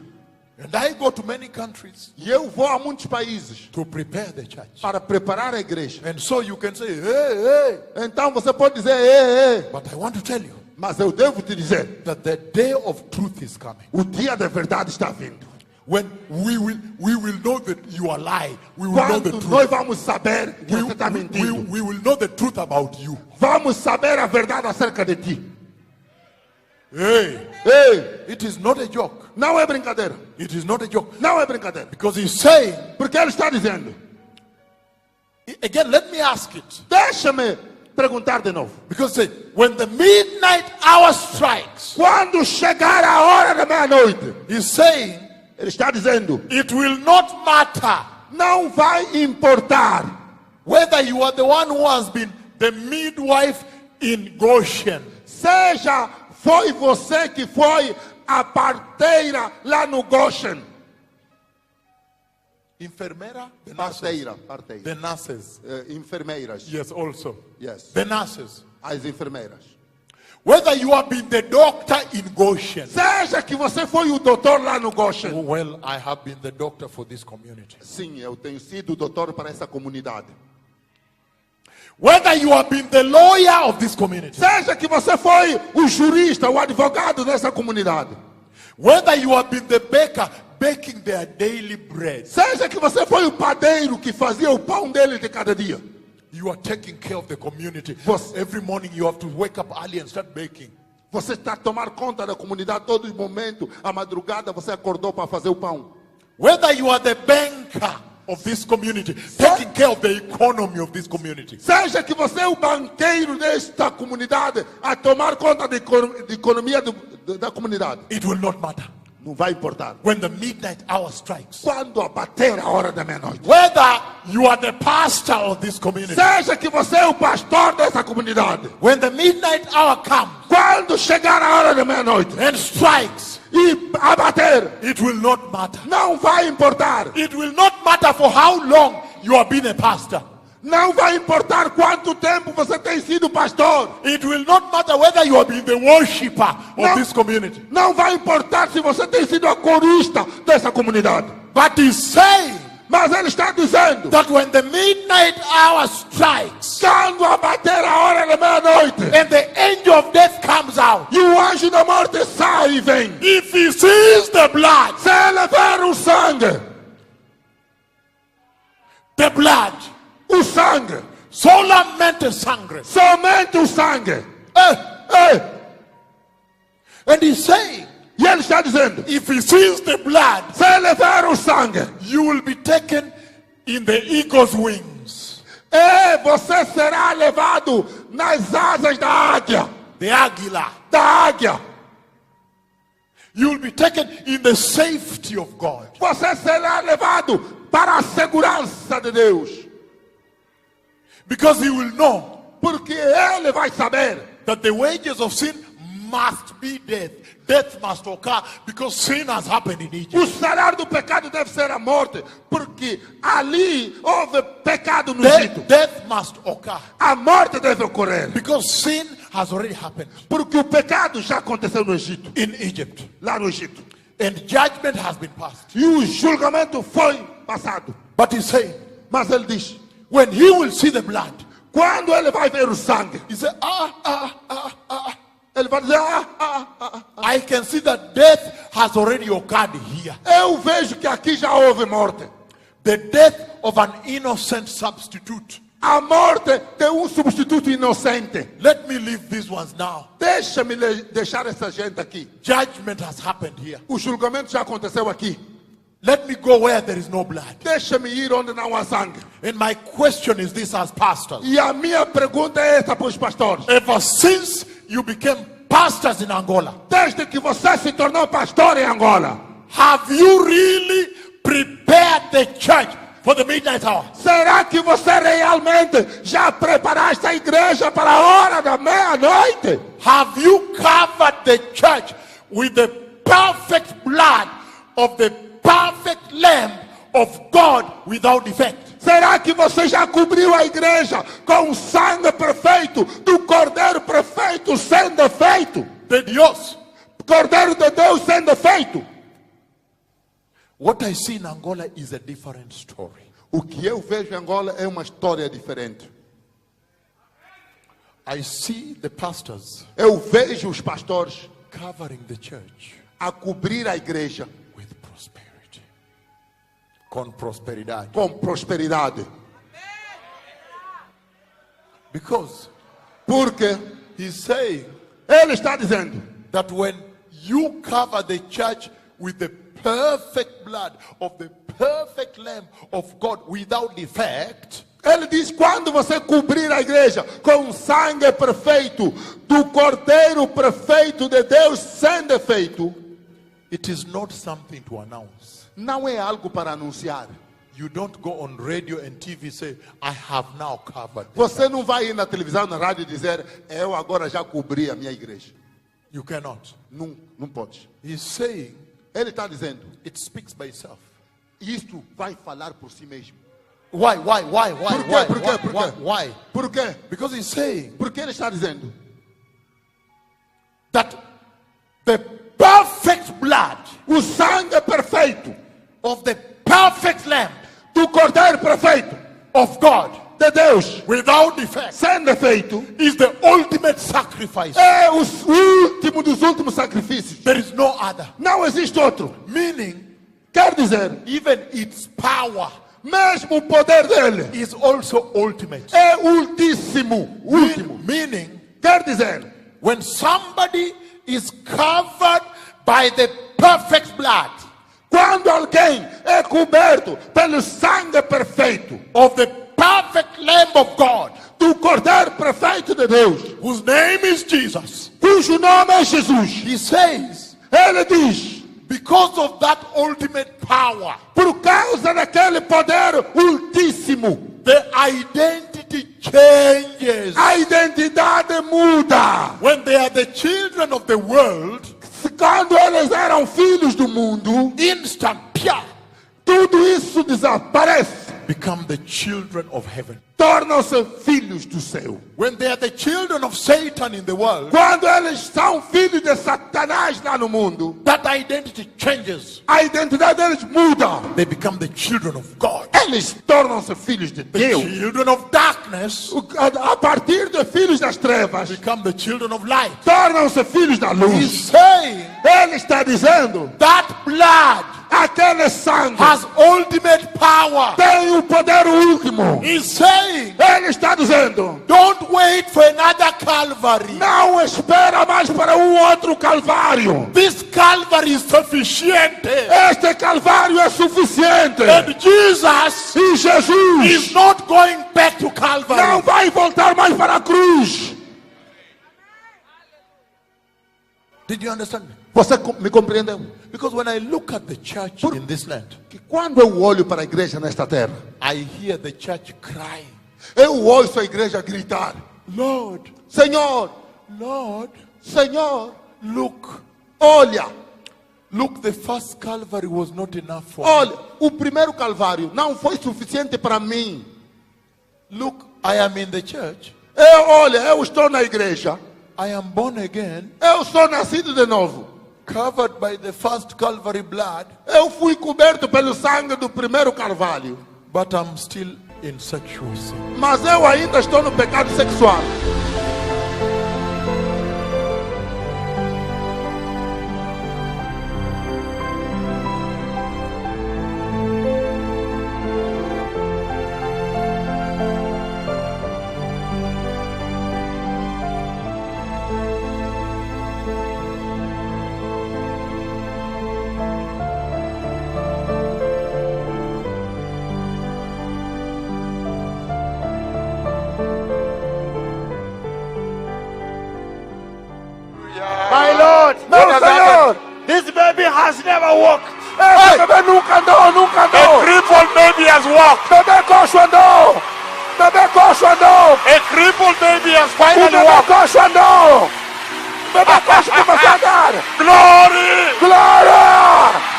And I go to many countries E eu vou a muitos países to prepare the church. para preparar a igreja. And so you can say, hey, hey. Então você pode dizer, ei. But I want to tell you Mas eu devo te dizer, that the day of truth is coming. o dia da verdade está vindo. When we will know that you are lying. We will know the Quando truth. nós vamos saber que você está mentindo. We will know the truth about you. Vamos saber a verdade acerca de ti. Hey, Ei, it is not a joke. não é brincadeira. It is not a joke. Não é brincadeira. Because he's saying, Porque ele está dizendo. again, let me ask it. Deixa-me perguntar de novo. Because say, when the midnight hour strikes, Quando chegar a hora da meia-noite, he's saying, ele está dizendo, it will not matter não vai importar whether you are the one who has been the midwife in Goshen, seja foi você que foi a parteira lá no Goshen. enfermera, the nurses, Parteira. the nurses, Enfermeiras. yes, also, Yes. the nurses. As enfermeiras. Whether you have been the doctor in Goshen. Seja que você foi o doutor lá no Oh, Goshen. well, I have been the doctor for this community. Sim, eu tenho sido doutor para essa comunidade. Whether you have been the lawyer of this community. Seja que você foi o jurista, o advogado dessa comunidade. Whether you have been the baker baking their daily bread. Seja que você foi o padeiro que fazia o pão dele de cada dia. You are taking care of the community. Você- Every morning you have to wake up early and start baking. Você está a tomar conta da comunidade todo momento. À madrugada você acordou para fazer o pão. Whether you are the banker of this community, taking care of the economy of this community. Seja que você é o banqueiro desta comunidade a tomar conta da economia da comunidade. It will not matter. Não vai importar. When the midnight hour strikes. Quando abater a hora da meia-noite. Whether you are the pastor of this community. Seja que você é o pastor dessa comunidade. When the midnight hour comes Quando chegar a hora da meia-noite and strikes, e abater, it will not matter. não vai importar. It will not matter for how long you have been a pastor. Não vai importar quanto tempo você tem sido pastor. It will not matter whether you have been the worshipper of No. this community. Não vai importar se você tem sido a corista dessa comunidade. But he's saying Mas ele está dizendo, that when the midnight hour strikes quando abater a hora da meia-noite and the angel of death comes out, e o anjo da morte sai e vem, if he sees the blood, se ele ver o sangue, o sangue, solamente sangre. somente o sangue. Eh, Ei, And he's saying, e ele está dizendo, if he sees the blood, se ele ver o sangue, you will be taken in the eagle's wings. e você será levado nas asas da águia. The águila. Da águia. You will be taken in the safety of God. Você será levado para a segurança de Deus. Because he will know Porque ele vai saber that the wages of sin must be death. Death must occur because sin has happened in Egypt. o salário do pecado deve ser a morte. Porque ali houve pecado no Death, Egito. death must occur A morte deve ocorrer. because sin has already happened Porque o pecado já aconteceu no Egito. in Egypt. Lá no Egito. And judgment has been passed. E o julgamento foi passado. But he's saying, Mas ele diz, when he will see the blood, quando ele vai ver o sangue, he said, ele vai dizer, I can see that death has already occurred here. eu vejo que aqui já houve morte. The death of an innocent substitute. A morte de um substituto inocente. Let me leave these ones now. Deixa-me deixar essa gente aqui. Judgment has happened here. O julgamento já aconteceu aqui. Let me go where there is no blood. Deixa-me ir onde não há sangue. And my question is this as pastors. E a minha pergunta é esta para os pastores. Ever since you became pastors in Angola, Desde que você se tornou pastor em Angola, have you really prepared the church for the midnight hour? será que você realmente já preparaste a igreja para a hora da meia-noite? Have you covered the church with the perfect blood of the perfect Lamb of God without defect? Será que você já cobriu a igreja com o sangue perfeito do Cordeiro perfeito sem defeito? De Dios. Cordeiro de Deus sem defeito. What I see in Angola is a different story. O que eu vejo em Angola é uma história diferente. I see the pastors Eu vejo os pastores covering the church a cobrir a igreja with prosperity. Con prosperidade. com prosperidade. Because Porque he's saying ele está dizendo that when you cover the church with the perfect blood of the perfect Lamb of God without defect, Ele diz, quando você cobrir a igreja com o sangue perfeito do Cordeiro perfeito de Deus sem defeito, it is not something to announce. não é algo para anunciar. You don't go on radio and TV say, I have now covered. Você não vai ir na televisão, na rádio dizer, eu agora já cobri a minha igreja. You cannot. Não pode. He's saying Ele está dizendo, it speaks by itself. isto vai falar por si mesmo. Why? Por quê? Por quê? Por quê? Why? Por quê? Because he's saying Porque ele está dizendo that the perfect blood o sangue perfeito of the perfect Lamb do Cordeiro perfeito of God de Deus without defect sem defeito is the ultimate sacrifice. é o último dos últimos sacrifícios. There is no other. Não existe outro. Meaning, Quer dizer, even its power mesmo o poder dele is also ultimate. é ultíssimo. Último. Meaning, Quer dizer, when somebody is covered by the perfect blood quando alguém é coberto pelo sangue perfeito of the perfect Lamb of God, do Cordeiro perfeito de Deus, whose name is Jesus, cujo nome é Jesus, he says, ele diz, because of that ultimate power, por causa daquele poder ultíssimo, the identity changes. a identidade muda. When they are the children of the world, Quando eles eram filhos do mundo, instant, pia, tudo isso desaparece. become the children of heaven. Tornam-se filhos do céu. When they are the children of Satan in the world, Quando eles são filhos de Satanás lá no mundo, that identity changes. a identidade deles muda. They become the children of God. Eles tornam-se filhos de The Deus. children of darkness A partir de filhos das trevas, become the children of light. tornam-se filhos da He's luz. saying Ele está dizendo, that blood aquele sangue has ultimate power. tem o poder último. He's saying, Ele está dizendo, don't wait for another Calvary. não espera mais para um outro calvário. This Calvary is sufficient. Este calvário é suficiente. And Jesus E Jesus is not going back to não Calvary. vai voltar mais para a cruz. Did you understand me? Você me compreendeu? Because when I look at the church in this land, Que quando eu olho para a igreja nesta terra, I hear the church crying, eu ouço a igreja gritar, Lord, Senhor, Lord, Senhor, look, olha, look, the first Calvary was not enough for me. olha, o primeiro calvário não foi suficiente para mim. Look, I am in the church. Olha, eu estou na igreja, I am born again, eu sou nascido de novo. covered by the first Calvary blood, Eu fui coberto pelo sangue do primeiro carvalho, but I'm still in sexual sin. mas eu ainda estou no pecado sexual. This baby has never walked. Esse bebê nunca andou, nunca A andou. crippled baby has walked. Bebê coxo andou. Bebê coxo andou. A crippled baby has O finally bebê walked. coxo andou. O bebê coxo começou a andar. Glory! Glória!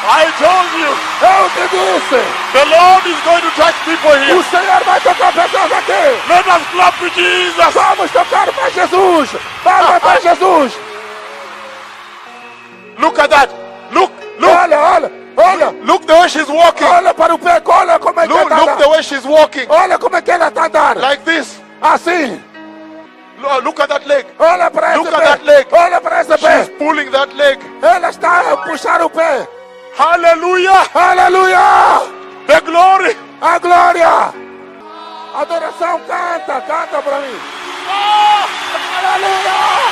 I told you, Eu te disse. the Lord is going to touch people here. O Senhor vai tocar pessoas aqui. Let us clap to Jesus. Vamos tocar para Jesus. Vamos para Jesus. Look at that. Look. Olha, olha, olha. Look the way she's walking. Olha para o pé, olha como é que Look, ela look the está. way she's walking. Olha como é que ela está andando. Like this. Assim. Look at that leg. Olha para esse Look at that pé. leg. Olha para esse She's pé. pulling that leg. Ela está a puxar o pé. Hallelujah. Aleluia. The glory. A glória. Adoração, canta, canta para mim. Aleluia.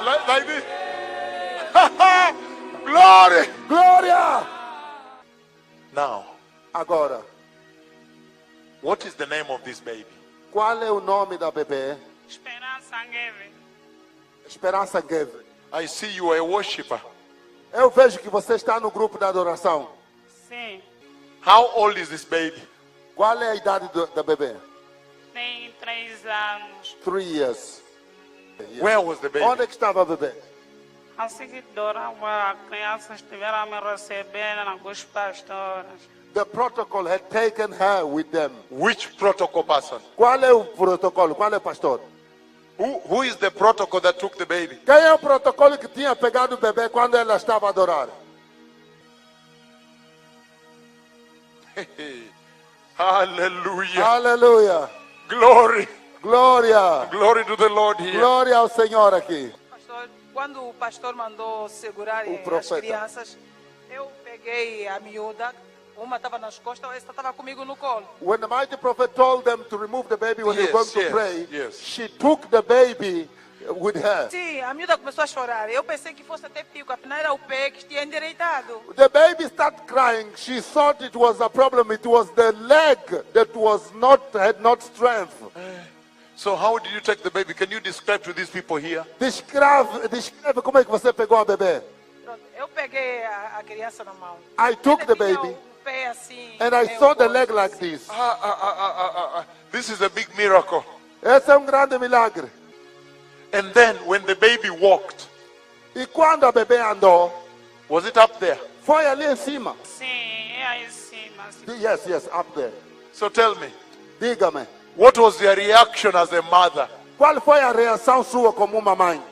Like this. Glory. Glória. Now, Agora, what is the name of this baby? qual é o nome da bebê? Esperança Ngeve. Esperança Geve. I see you are a worshiper. Eu vejo que você está no grupo da adoração. Sim, How old is this baby? Qual é a idade da bebê? tem 3 anos. 3 years. Where was the baby? Onde é que estava a bebê? Assim que adorava, crianças estiveram a me receber com os pastores. The protocol had taken her with them. Which protocol person? Qual é o protocolo? Qual é o pastor? Who is the protocol that took the baby? Quem é o protocolo que tinha pegado o bebê quando ela estava a adorar? Hallelujah. Aleluia. Glory. Glória. Glory to the Lord here. Glória ao Senhor aqui. Pastor, quando o pastor mandou segurar O as profeta. crianças, eu peguei a miúda, uma estava nas costas, essa estava comigo no colo. When the mighty prophet told them to remove the baby when they were going Yes, to yes, pray, yes. she took the baby with her. Sim, a miúda começou a chorar. Eu pensei que fosse até pico, afinal era o pé que tinha endireitado. The baby started crying. She thought it was a problem. It was the leg that had not strength. So how did you take the baby? Can you describe to these people here? Descreve como é que você pegou a bebê. Pronto, eu peguei a criança na mão. I took the Ele tinha baby o pé assim, and I meio saw the coisa leg like assim. this. This is a big miracle. Esse é grande milagre. And then when the baby walked, E quando a bebê andou, was it up there? foi ali em cima. Sim, é aí em cima. Assim. Yes, up there. So tell me, Diga-me, what was your reaction as a mother? qual foi a reação sua como uma mãe?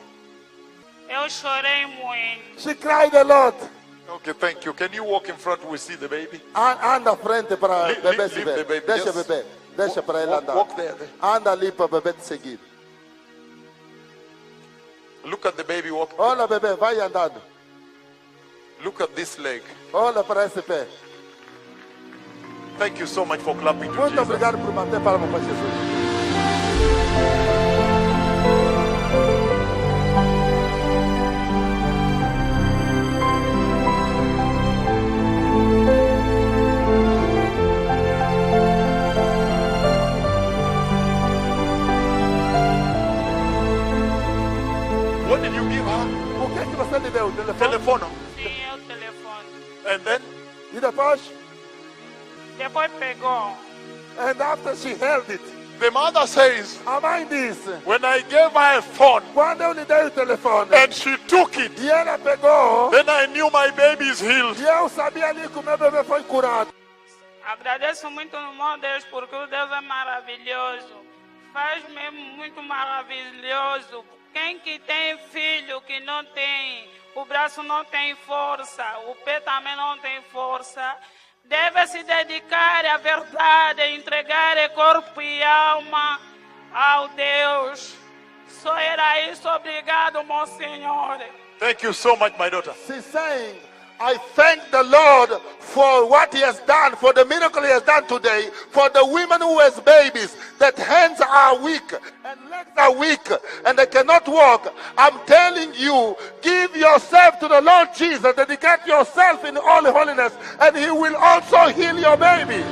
Eu chorei muito. She cried a lot. Okay, thank you. Can you walk in front? We see the baby. Anda à frente para Leave- bebê leave se the ver. baby, Deixa yes. bebê. Deixa para ele andar. Walk there. Anda ali para bebê te seguir. Look at the baby walk. Olha, bebê, vai andando. Look at this leg. Olha para esse pé. Thank you so much for clapping to Muito Jesus. obrigado por bater palma para Jesus. What did you give her? O que é que você lhe deu? O telefone? Telephone. Sim, é o telefone. And then E depois? Depois pegou. And after she held it, the mother says, a mãe disse, when I gave her a phone quando eu lhe dei o telefone, and she took it, e ela pegou, then I knew my baby is healed. e eu sabia ali que o meu bebê foi curado. Agradeço muito no meu Deus, porque o Deus é maravilhoso. Faz mesmo muito maravilhoso. Quem que tem filho que não tem, o braço não tem força, o pé também não tem força, deve se dedicar à verdade, entregar corpo e alma ao Deus. Só era isso, obrigado, meu Senhor. Thank you so much, my daughter. She's saying, I thank the Lord for what he has done, for the miracle he has done today, for the women who has babies, that hands are weak and legs are weak and they cannot walk. I'm telling you, give yourself to the Lord Jesus, dedicate yourself in all holiness, and he will also heal your baby.